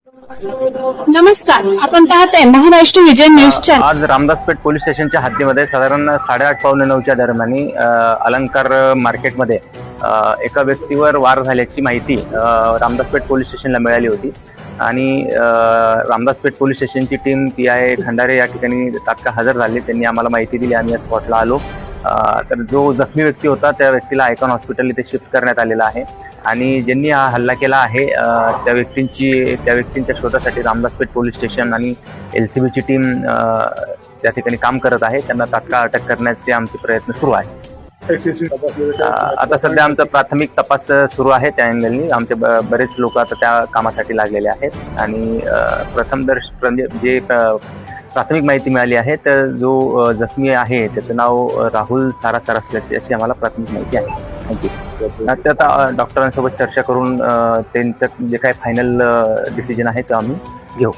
नमस्कार, आपण पाहताय महाराष्ट्र विजय न्यूज चॅनल। आज रामदासपेठ पोलीस स्टेशनच्या हद्दीमध्ये साधारण 8:30 पावणे 9च्या दरम्यान अलंकार मार्केटमध्ये एका व्यक्तीवर वार झाल्याची माहिती रामदासपेठ पोलीस स्टेशनला मिळाली होती आणि Ramdaspeth police स्टेशनची team PI Khandare या ठिकाणी तात्काळ हजर झाली। त्यांनी आम्हाला माहिती दिली, आम्ही या स्पॉटला आलो। तर जो जखमी व्यक्ती होता त्या व्यक्तीला आयकॉन हॉस्पिटल इथे शिफ्ट करण्यात आलेला आहे आणि ज्यांनी हा हल्ला केला आहे त्या व्यक्तींच्या शोधासाठी रामदासपेठ पोलीस स्टेशन आणि LCBची टीम त्या ठिकाणी काम करत आहे। त्यांना तात्काळ अटक करण्याचे आमचे प्रयत्न सुरू आहेत। आता सध्या आमचा प्राथमिक तपास सुरू आहे। त्या अँगलनी आमचे बरेच लोक आता त्या कामासाठी लागलेले आहेत आणि जे प्राथमिक माहिती मिळाली आहे तर जो जखमी आहे त्याचं नाव राहुल सारासार असल्याची अशी आम्हाला प्राथमिक माहिती आहे। थँक्यू। आता डॉक्टरांसोबत चर्चा करून त्यांचं जे काही फायनल डिसिजन आहे ते आम्ही घेऊ।